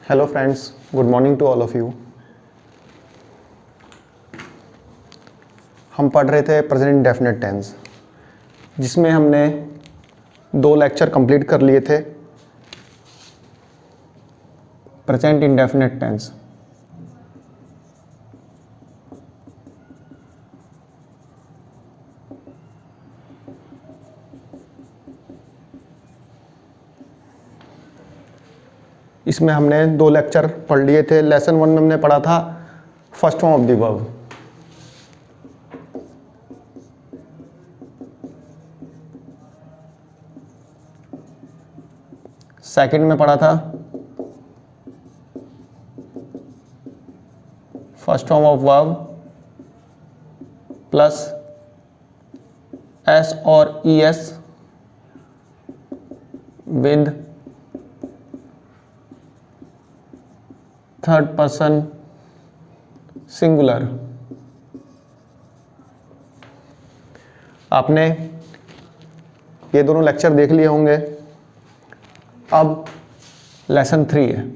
Hello friends, good morning to all of you. हम पढ़ रहे थे प्रेजेंट इंडेफिनिट टेंस, जिसमें हमने 2 लेक्चर कंप्लीट कर लिए थे। प्रेजेंट इंडेफिनिट टेंस इसमें हमने 2 लेक्चर पढ़ लिए थे। लेसन 1 में हमने पढ़ा था first form of the verb. Second में पढ़ा था first form of verb plus S और E S with third person singular. आपने ये दोनों लेक्चर देख लिए होंगे। अब लेसन 3 है।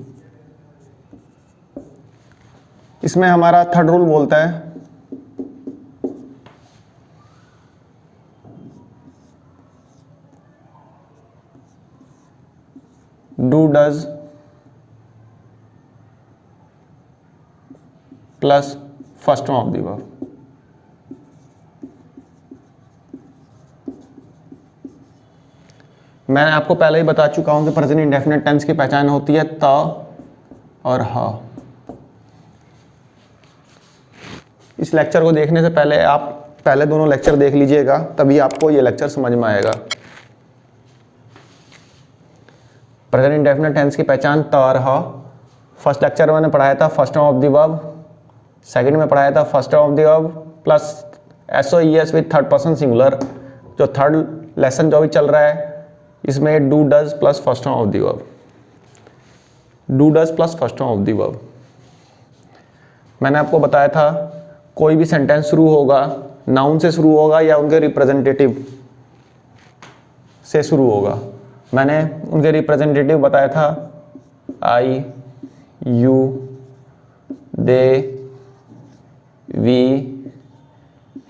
इसमें हमारा थर्ड रूल बोलता है do does plus first form of the verb. मैंने आपको पहले ही बता चुका हूं कि प्रेजेंट इंडेफिनिट टेंस की पहचान होती है त और ह। इस लेक्चर को देखने से पहले आप पहले दोनों लेक्चर देख लीजिएगा, तभी आपको ये लेक्चर समझ में आएगा। प्रेजेंट इंडेफिनिट टेंस की पहचान त और ह। फर्स्ट लेक्चर में मैंने पढ़ाया था first form of the verb, second में पढ़ाया था first of the verb plus S with third person singular. जो थर्ड लेसन जो भी चल रहा है इसमें do does plus first of the verb, do does plus first of the verb. मैंने आपको बताया था कोई भी सेंटेंस शुरू होगा नाउन से शुरू होगा या उनके रिप्रेजेंटेटिव से शुरू होगा। मैंने उनके रिप्रेजेंटेटिव बताया था I, you, they, we,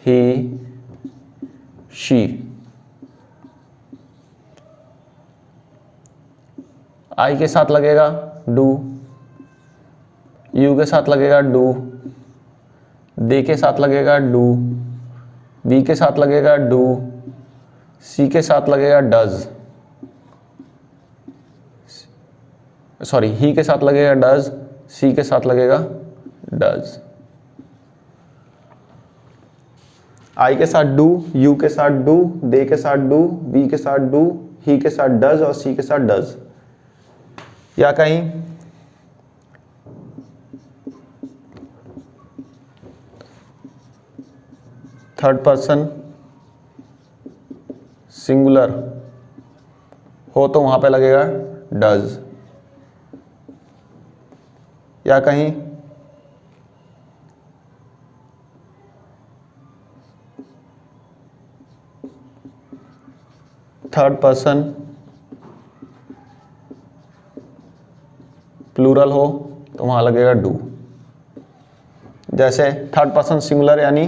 he, she. I के साथ लगेगा डू, यू के साथ लगेगा डू, दे के साथ लगेगा डू, वी के साथ लगेगा डू, सी के साथ लगेगा डज, सॉरी ही के साथ लगेगा डज, सी के साथ लगेगा डज। आई के साथ डू, यू के साथ डू, दे के साथ डू, वी के साथ डू, ही के साथ डज और सी के साथ डज। या कहीं थर्ड पर्सन सिंगुलर हो तो वहां पे लगेगा डज। या कहीं थर्ड पर्सन प्लूरल हो तो वहां लगेगा डू। जैसे थर्ड पर्सन सिंगुलर यानी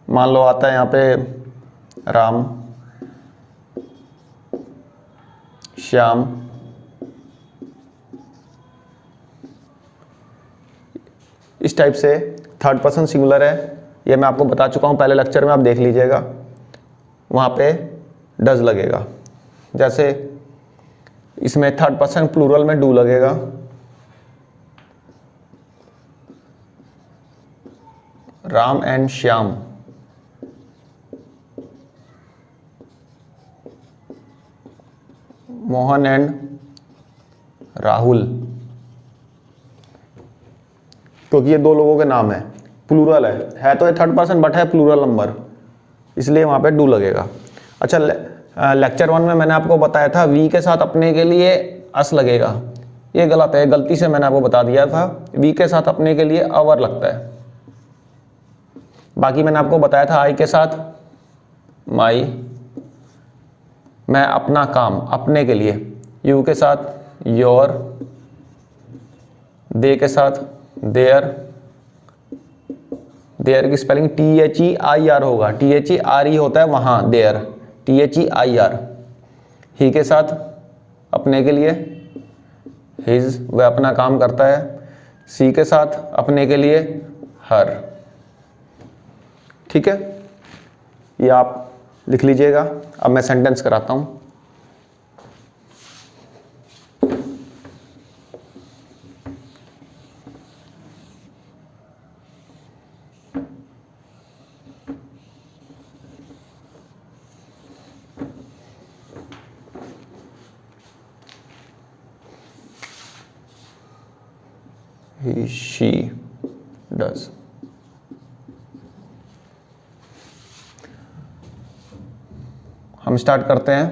मान लो आता है यहां पे राम, श्याम, इस टाइप से थर्ड पर्सन सिंगुलर है। ये मैं आपको बता चुका हूं पहले लेक्चर में, आप देख लीजिएगा। वहां पे डज लगेगा। जैसे इसमें थर्ड पर्सन प्लूरल में डू लगेगा। राम एंड श्याम, मोहन एंड राहुल, क्योंकि ये 2 लोगों के नाम है, प्लूरल है तो ये थर्ड पर्सन बट है प्लूरल नंबर, इसलिए वहां पे डू लगेगा। अच्छा, लेक्चर 1 में मैंने आपको बताया था वी के साथ अपने के लिए अस लगेगा। ये गलत है, गलती से मैंने आपको बता दिया था। वी के साथ अपने के लिए अवर लगता है। बाकी मैंने आपको बताया था आई के साथ माई, मैं अपना काम, अपने के लिए। यू के साथ योर, दे के साथ देयर, देयर की स्पेलिंग THEIR होगा, THERE होता है वहां, देयर THEIR। ही के साथ अपने के लिए हिज, वह अपना काम करता है। सी के साथ अपने के लिए हर। ठीक है, ये आप लिख लीजिएगा। अब मैं सेंटेंस कराता हूं। He, she does। हम स्टार्ट करते हैं।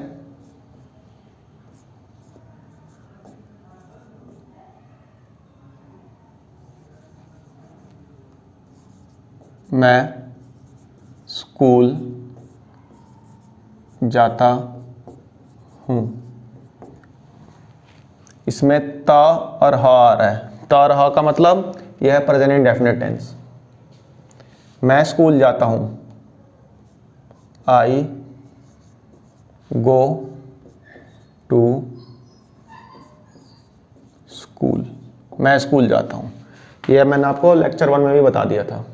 मैं स्कूल जाता हूं। इसमें त और ह आ रहा है। त और ह का मतलब यह है प्रेजेंट इंडेफिनिट टेंस। मैं स्कूल जाता हूं, आई गो टू स्कूल। मैं स्कूल जाता हूं, यह मैंने आपको लेक्चर 1 में भी बता दिया था।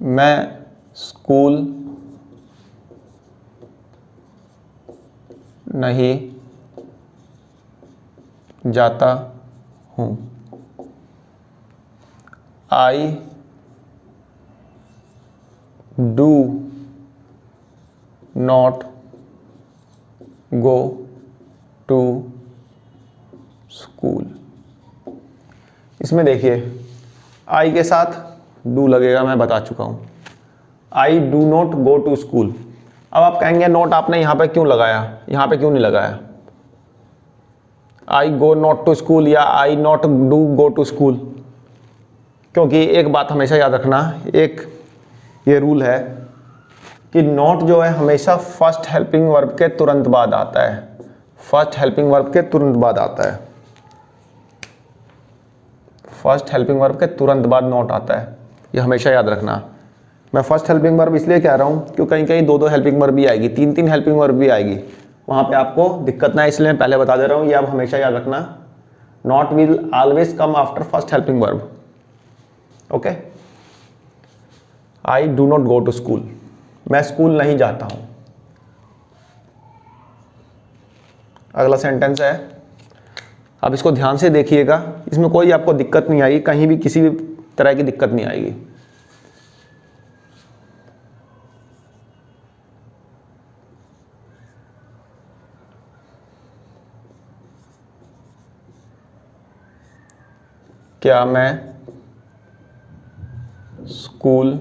मैं स्कूल नहीं जाता हूं, I do not go to school. इसमें देखिए आई के साथ डू लगेगा, मैं बता चुका हूं। I do not go to school. अब आप कहेंगे नॉट आपने यहां पे क्यों लगाया, यहां पे क्यों नहीं लगाया? I go not to school या I not do go to school? क्योंकि एक बात हमेशा याद रखना, एक ये रूल है कि नॉट जो है हमेशा फर्स्ट हेल्पिंग वर्ब के तुरंत बाद आता है। फर्स्ट हेल्पिंग वर्ब के तुरंत बाद आता है। फर्स्ट हेल्पिंग वर्ब के तुरंत बाद नॉट आता है, ये हमेशा याद रखना। मैं फर्स्ट हेल्पिंग वर्ब इसलिए कह रहा हूं क्योंकि कहीं कहीं 2-2 हेल्पिंग वर्ब भी आएगी, 3-3 हेल्पिंग वर्ब भी आएगी, वहां पे आपको दिक्कत ना, इसलिए मैं पहले बता दे रहा हूं, ये आप हमेशा याद रखना। Not will always come after first helping verb. Okay, I do not go to school. मैं स्कूल नहीं जाता हूं। अगला सेंटेंस है, अब इसको ध्यान से देखिएगा, इसमें कोई आपको दिक्कत नहीं आएगी, कहीं भी किसी भी तरह की दिक्कत नहीं आएगी। क्या मैं स्कूल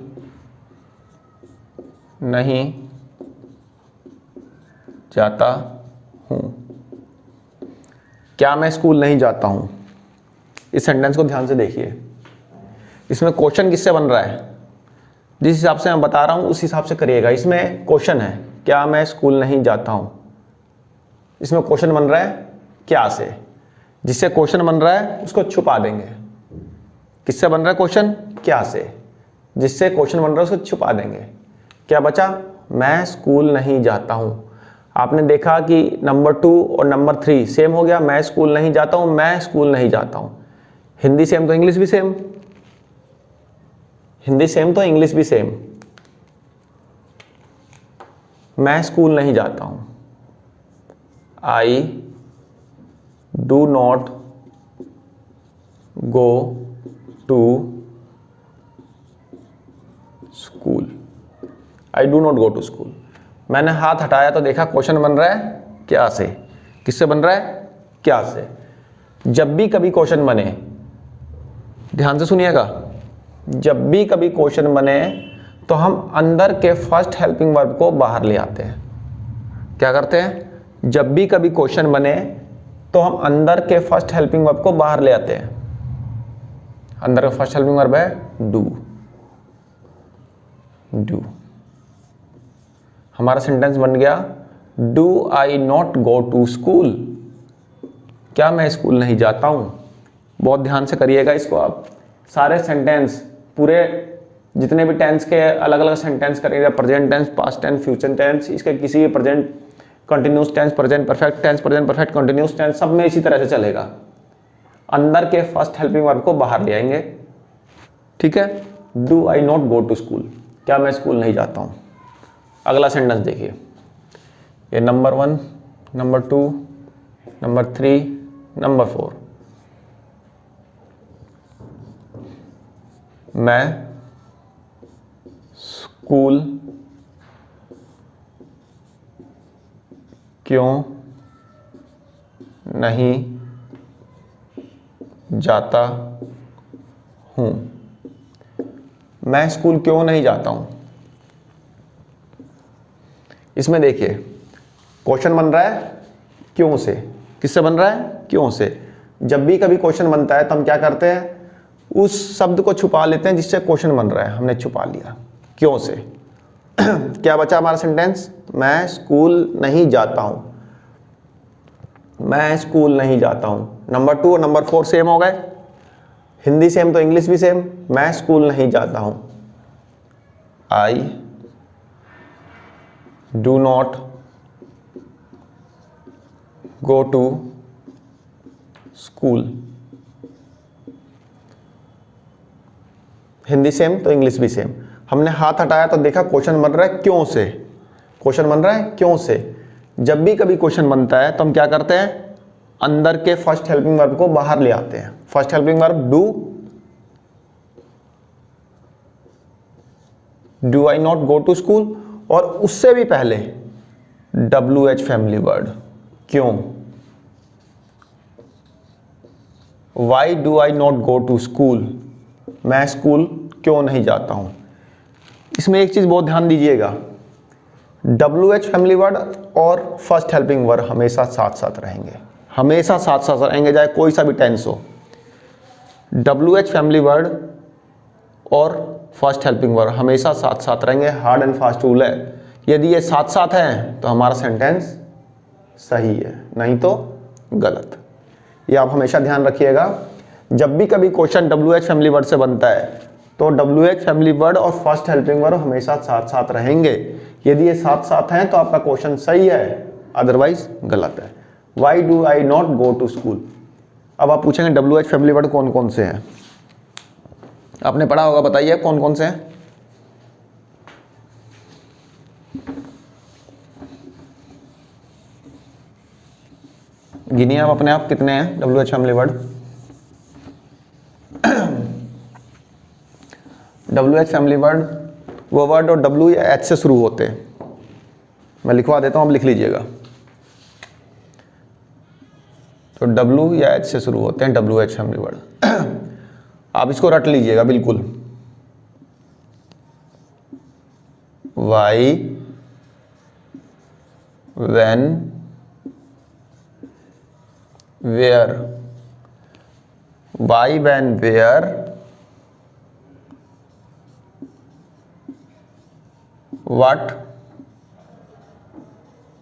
नहीं जाता हूं? क्या मैं स्कूल नहीं जाता हूं? इस सेंटेंस को ध्यान से देखिए। इसमें क्वेश्चन किससे बन रहा है? जिस हिसाब से मैं बता रहा हूं उस हिसाब से करिएगा। इसमें क्वेश्चन है, क्या मैं स्कूल नहीं जाता हूं। इसमें क्वेश्चन बन रहा है क्या से। जिससे क्वेश्चन बन रहा है उसको छुपा देंगे। किससे बन रहा है क्वेश्चन? क्या से। जिससे क्वेश्चन बन रहा है उसको छुपा देंगे। क्या बचा? मैं स्कूल नहीं जाता हूं। आपने देखा कि नंबर 2 और नंबर 3 सेम हो गया। मैं स्कूल नहीं जाता हूं, मैं स्कूल नहीं जाता हूं। हिंदी सेम तो इंग्लिश भी सेम, हिंदी सेम तो इंग्लिश भी सेम। मैं स्कूल नहीं जाता हूं, I do not go to school. I do not go to school. मैंने हाथ हटाया तो देखा क्वेश्चन बन रहा है क्या से। किससे बन रहा है? क्या से। जब भी कभी क्वेश्चन बने, ध्यान से सुनिएगा, जब भी कभी क्वेश्चन बने तो हम अंदर के फर्स्ट हेल्पिंग वर्ब को बाहर ले आते हैं। क्या करते हैं? जब भी कभी क्वेश्चन बने तो हम अंदर के फर्स्ट हेल्पिंग वर्ब को बाहर ले आते हैं। अंदर का फर्स्ट हेल्पिंग वर्ब है डू। डू। हमारा सेंटेंस बन गया do I not go to school, क्या मैं स्कूल नहीं जाता हूं। बहुत ध्यान से करिएगा इसको आप। सारे सेंटेंस पूरे जितने भी टेंस के अलग अलग सेंटेंस करेंगे, present tense, past tense, future tense, इसके किसी भी present continuous tense, present perfect tense, present perfect continuous tense, सब में इसी तरह से चलेगा। अंदर के फर्स्ट हेल्पिंग वर्ब को बाहर ले आएंगे। ठीक है, do I not go to school, क्या मैं स्कूल नहीं जाता हूं। अगला सेंटेंस देखिए, ये नंबर 1, नंबर 2, नंबर 3, नंबर 4। मैं स्कूल क्यों नहीं जाता हूं। मैं स्कूल क्यों नहीं जाता हूं। इसमें देखिए क्वेश्चन बन रहा है क्यों से। किससे बन रहा है? क्यों से। जब भी कभी क्वेश्चन बनता है तो हम क्या करते हैं, उस शब्द को छुपा लेते हैं जिससे क्वेश्चन बन रहा है, हमने छुपा लिया क्यों से। क्या बचा हमारा सेंटेंस? मैं स्कूल नहीं जाता हूं, मैं स्कूल नहीं जाता हूं। नंबर 2 और नंबर 4 सेम हो गए, हिंदी सेम तो इंग्लिश भी सेम। मैं स्कूल नहीं जाता हूं, I do not go to school. Hindi same तो इंग्लिश भी सेम। हमने हाथ हटाया तो देखा क्वेश्चन बन रहा है क्यों से। क्वेश्चन बन रहा है क्यों से। जब भी कभी क्वेश्चन बनता है तो हम क्या करते हैं, अंदर के फर्स्ट हेल्पिंग वर्ब को बाहर ले आते हैं। First helping verb do I not go to school, और उससे भी पहले WH फैमिली वर्ड क्यों। Why do I not go to school, मैं स्कूल क्यों नहीं जाता हूं। इसमें एक चीज बहुत ध्यान दीजिएगा, WH फैमिली वर्ड और फर्स्ट हेल्पिंग वर्ब हमेशा साथ साथ रहेंगे, हमेशा साथ साथ रहेंगे, चाहे कोई सा भी टेंस हो। WH फैमिली वर्ड और फर्स्ट हेल्पिंग वर्ब हमेशा साथ साथ रहेंगे। हार्ड एंड फास्ट रूल है, यदि ये साथ साथ हैं तो हमारा सेंटेंस सही है, नहीं तो गलत। ये आप हमेशा ध्यान रखिएगा। जब भी कभी क्वेश्चन WH फैमिली वर्ड से बनता है तो WH फैमिली वर्ड और फर्स्ट हेल्पिंग वर्ब हमेशा साथ साथ रहेंगे। यदि ये साथ साथ हैं तो आपका क्वेश्चन सही है, अदरवाइज गलत है। Why do I not go to school. अब आप पूछेंगे WH फैमिली वर्ड कौन कौन से हैं, आपने पढ़ा होगा, बताइए कौन कौन से हैं। गिनिए आप अपने आप कितने हैं WH family word. WH family word वो वर्ड और W या H से शुरू होते हैं। मैं लिखवा देता हूं, आप लिख लीजिएगा। तो W या H से शुरू होते हैं WH फैमिली वर्ड। आप इसको रट लीजिएगा बिल्कुल। Why, when, where. Why, when, where, what,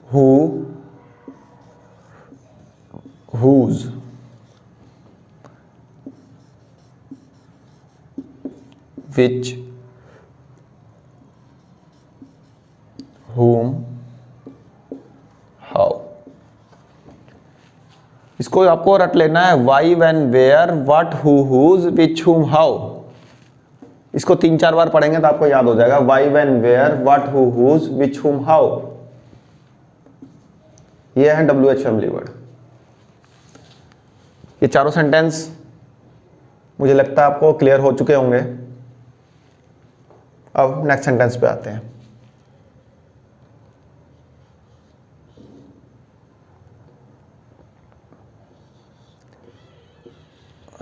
who, whose, which, whom, how। इसको आपको रट लेना है, why, when, where, what, who, whose, which, whom, how. इसको 3-4 बार पढ़ेंगे तो आपको याद हो जाएगा। Why, when, where, what, who, whose, which, whom, how. ये है WH फैमिली वर्ड। ये चारों सेंटेंस मुझे लगता है आपको क्लियर हो चुके होंगे। अब नेक्स्ट सेंटेंस पे आते हैं।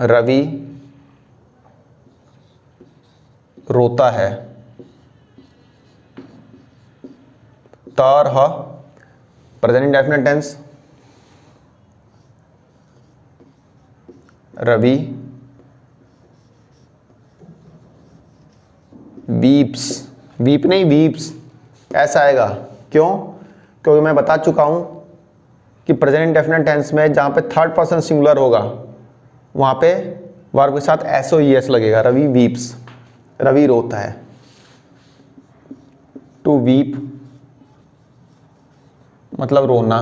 रवि रोता है। तरह present indefinite tense. Ravi weeps, weep नहीं वीप्स, ऐसा आएगा। क्यों? क्योंकि मैं बता चुका हूं कि प्रेजेंट इंडेफिनिट टेंस में जहां पे थर्ड पर्सन सिंगुलर होगा वहां पे वर्ब के साथ SOES लगेगा। रवि वीप्स, रवि रोता है। टू वीप मतलब रोना।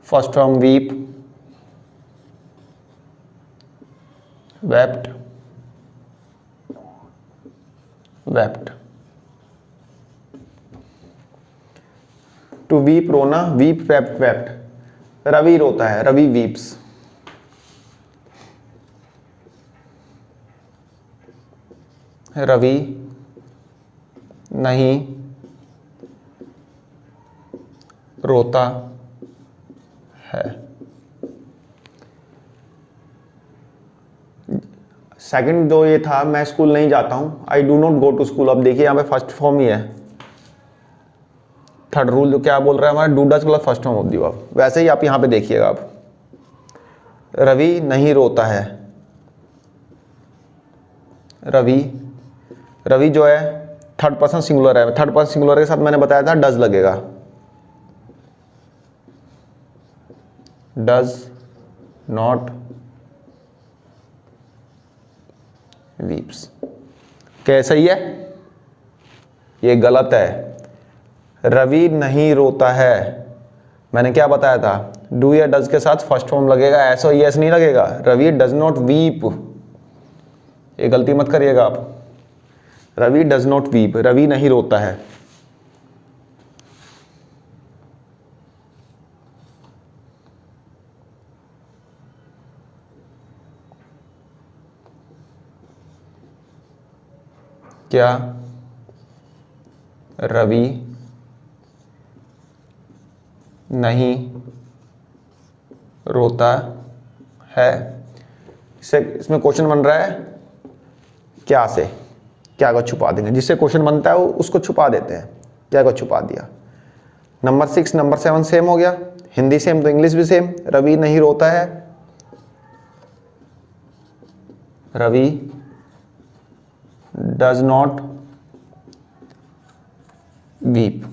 First form weep, wept, wept. To weep रोना, वीप वेप्ट वेप्ट। रवि रोता है, रवि वीप्स। रवि नहीं रोता है। सेकंड जो ये था, मैं स्कूल नहीं जाता हूं, I do not go to school. अब देखिए यहां पे फर्स्ट फॉर्म ही है। थर्ड रूल जो क्या बोल रहा है हमारा, do does plus first form of the verb. वैसे ही आप यहां पे देखिएगा। अब रवि नहीं रोता है। रवि, रवि जो है थर्ड पर्सन सिंगुलर है। थर्ड पर्सन सिंगुलर के साथ मैंने बताया था डज लगेगा। Does not weeps. क्या सही है? ये गलत है। रवि नहीं रोता है। मैंने क्या बताया था, डू या डज के साथ फर्स्ट फॉर्म लगेगा, SOES नहीं लगेगा। रवि डज नॉट वीप, ये गलती मत करिएगा आप। Ravi does not weep, Ravi नहीं रोता है। क्या रवि नहीं रोता है? इसमें क्वेश्चन बन रहा है क्या से, क्या को छुपा देंगे। जिससे क्वेश्चन बनता है उसको छुपा देते हैं। क्या को छुपा दिया। नंबर 6 नंबर 7 सेम हो गया। हिंदी सेम तो इंग्लिश भी सेम। रवि नहीं रोता है, रवि डज नॉट वीप।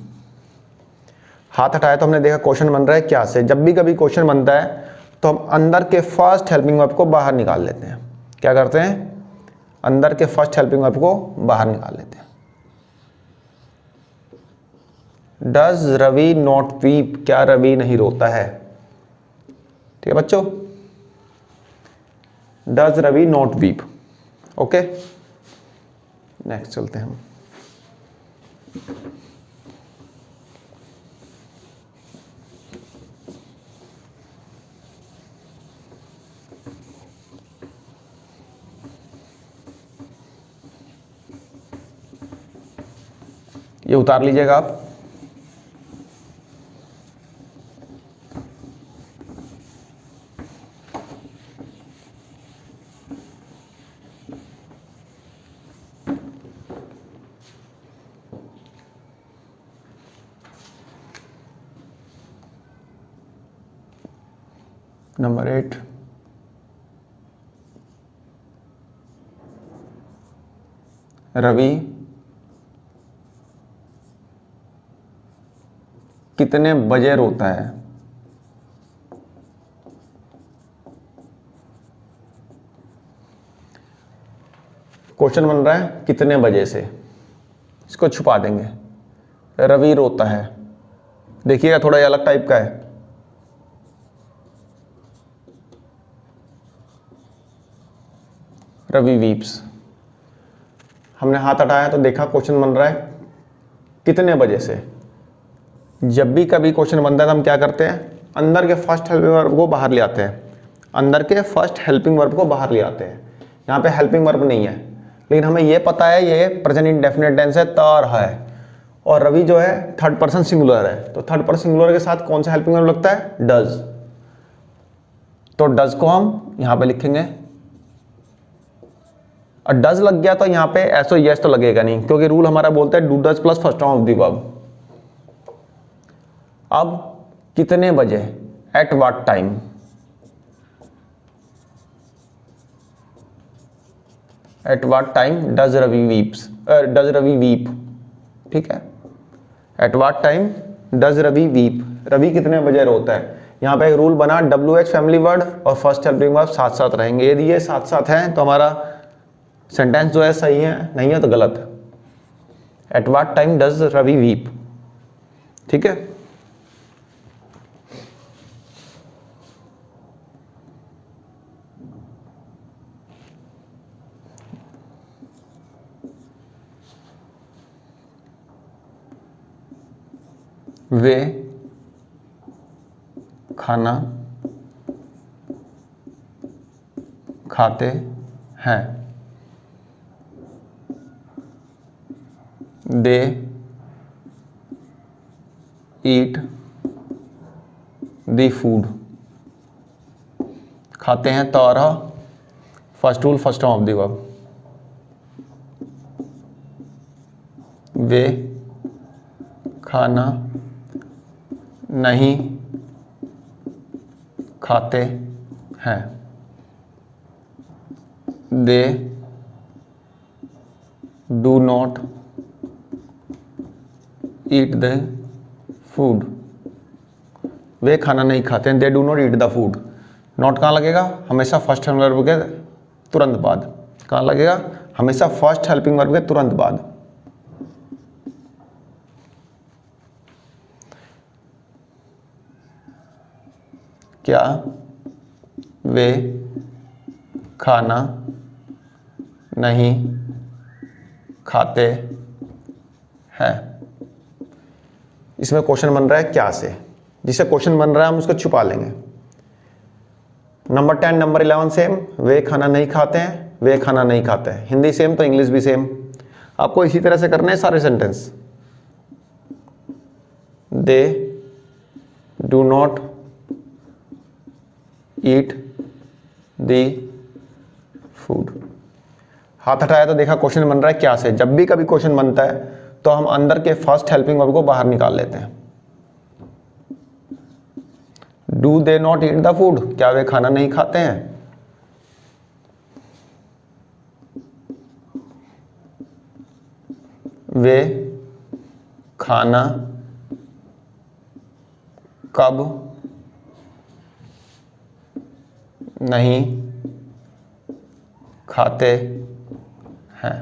हाथ हटाया तो हमने देखा क्वेश्चन बन रहा है क्या से। जब भी कभी क्वेश्चन बनता है तो हम अंदर के फर्स्ट हेल्पिंग वर्ब को बाहर निकाल लेते हैं। क्या करते हैं? अंदर के फर्स्ट हेल्पिंग वर्ब को बाहर निकाल लेते हैं। डज रवि नॉट वीप, क्या रवि नहीं रोता है? ठीक है बच्चों, does Ravi not weep. Okay, next चलते हैं हम। ये उतार लीजिएगा आप। नंबर 8, रवि कितने बजे रोता है? क्वेश्चन बन रहा है कितने बजे से, इसको छुपा देंगे। रवि रोता है, देखिएगा थोड़ा अलग टाइप का है। रवि वीप्स, हमने हाथ हटाया तो देखा क्वेश्चन बन रहा है कितने बजे से। जब भी कभी क्वेश्चन बनता है तो हम क्या करते हैं, अंदर के फर्स्ट हेल्पिंग वर्ब को बाहर ले आते हैं। अंदर के फर्स्ट हेल्पिंग वर्ब को बाहर ले आते हैं। यहाँ पे हेल्पिंग वर्ब नहीं है, लेकिन हमें ये पता है ये प्रेजेंट इंडेफिनिट टेंस है, तर है। और रवि जो है थर्ड पर्सन सिंगुलर है, तो थर्ड पर्सन सिंगुलर के साथ कौन सा हेल्पिंग वर्ब लगता है? डज। तो डज को हम यहाँ पे लिखेंगे। और डज लग गया तो यहाँ पे SOES तो लगेगा नहीं, क्योंकि रूल हमारा बोलता है do does plus first form of the verb. अब कितने बजे, at what time. At what time does Ravi weeps, does Ravi weep. ठीक है। At what time does Ravi weep, Ravi कितने बजे रोता है। यहाँ पे एक रूल बना, WH फैमिली वर्ड और फर्स्ट हेल्पिंग वर्ब साथ साथ रहेंगे। यदि ये साथ साथ हैं तो हमारा सेंटेंस जो है सही है, नहीं है तो गलत है। At what time does Ravi weep, ठीक है। वे खाना खाते हैं। दे ईट द फूड, खाते हैं तो रहा first rule first of the verb. वे खाना नहीं खाते हैं। They do not eat the food, वे खाना नहीं खाते हैं। They do not eat the food, not कहाँ लगेगा, हमेशा फर्स्ट हेल्पिंग वर्ब के तुरंत बाद। कहाँ लगेगा, हमेशा फर्स्ट हेल्पिंग वर्ब के तुरंत बाद। क्या वे खाना नहीं खाते हैं। इसमें क्वेश्चन बन रहा है क्या से, जिसे क्वेश्चन बन रहा है हम उसको छुपा लेंगे। नंबर 10 नंबर 11 सेम, वे खाना नहीं खाते हैं, वे खाना नहीं खाते हैं। हिंदी सेम तो इंग्लिश भी सेम। आपको इसी तरह से करने हैं सारे sentence. They do not eat the food. हाथ हटाया तो देखा क्वेश्चन बन रहा है क्या से। जब भी कभी क्वेश्चन बनता है तो हम अंदर के फर्स्ट हेल्पिंग वर्ब को बाहर निकाल लेते हैं। Do they not eat the food, क्या वे खाना नहीं खाते हैं। वे खाना कब नहीं खाते हैं।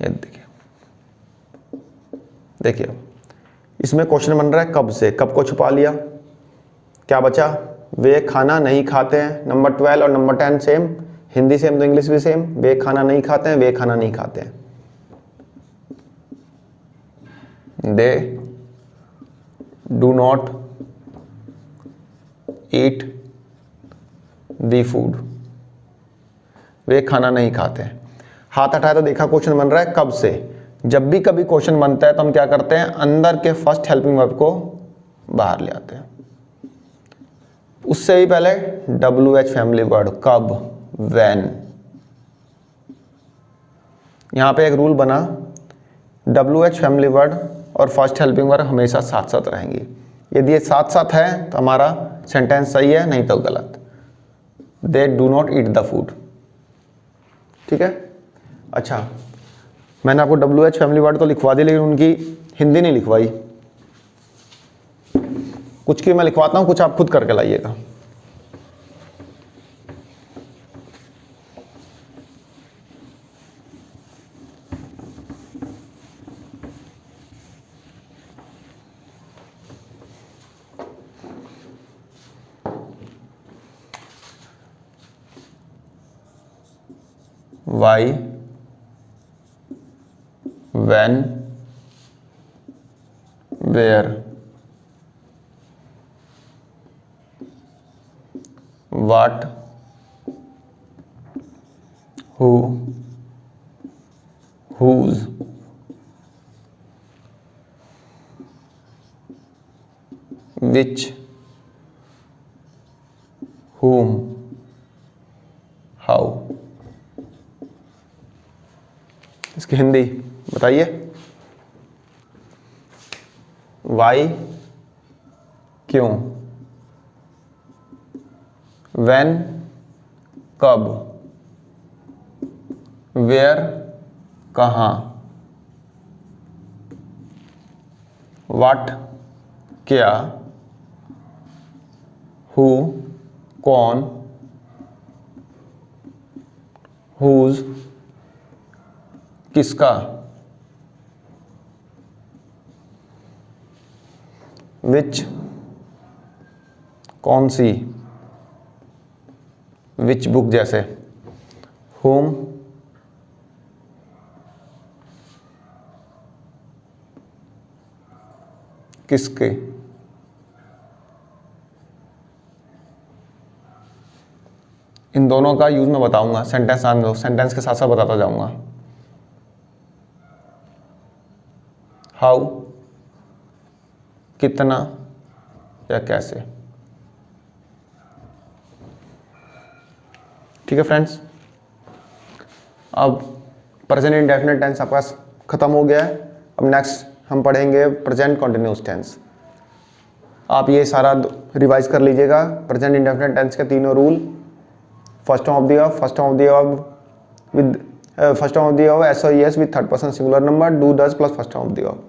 ये देखिए इसमें क्वेश्चन बन रहा है कब से, कब को छुपा लिया, क्या बचा, वे खाना नहीं खाते हैं। नंबर 12 और नंबर 10 सेम, हिंदी सेम तो इंग्लिश भी सेम। वे खाना नहीं खाते हैं, वे खाना नहीं खाते हैं। They do not eat the food, वे खाना नहीं खाते हैं। हाथ हटाया तो देखा क्वेश्चन बन रहा है कब से। जब भी कभी क्वेश्चन बनता है तो हम क्या करते हैं, अंदर के फर्स्ट हेल्पिंग वर्ब को बाहर ले आते हैं। उससे भी पहले WH फैमिली वर्ड, कब, व्हेन। यहां पे एक रूल बना, WH फैमिली वर्ड और फर्स्ट हेल्पिंग वर्ब हमेशा साथ साथ रहेंगी। यदि ये साथ साथ है तो हमारा सेंटेंस सही है, नहीं तो गलत। दे do not eat the food, ठीक है। अच्छा, मैंने आपको WH फैमिली वर्ड तो लिखवा दी, लेकिन उनकी हिंदी नहीं लिखवाई। कुछ की मैं लिखवाता हूं, कुछ आप खुद करके लाइएगा। Why, when, where, what, who, whose, which, whom, how। इसकी हिंदी बताइए। वाई, क्यों। व्हेन, कब। वेयर, कहाँ। व्हाट क्या, हु कौन, हुज किसका, विच कौन सी, विच बुक जैसे, होम किसके, इन दोनों का यूज मैं बताऊंगा, सेंटेंस के साथ साथ बताता जाऊंगा। हाउ कितना या कैसे। ठीक है फ्रेंड्स, अब प्रेजेंट इंडेफिनिट टेंस आपका खत्म हो गया है। अब नेक्स्ट हम पढ़ेंगे प्रेजेंट कंटिन्यूअस टेंस। आप ये सारा रिवाइज कर लीजिएगा। प्रेजेंट इंडेफिनिट टेंस के तीनों rule, first of the verb, first of the verb SOES with third person singular number, do does plus first of the verb.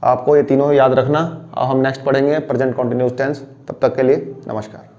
आपको ये तीनों याद रखना। अब हम नेक्स्ट पढ़ेंगे प्रेजेंट कंटिन्यूअस टेंस। तब तक के लिए नमस्कार।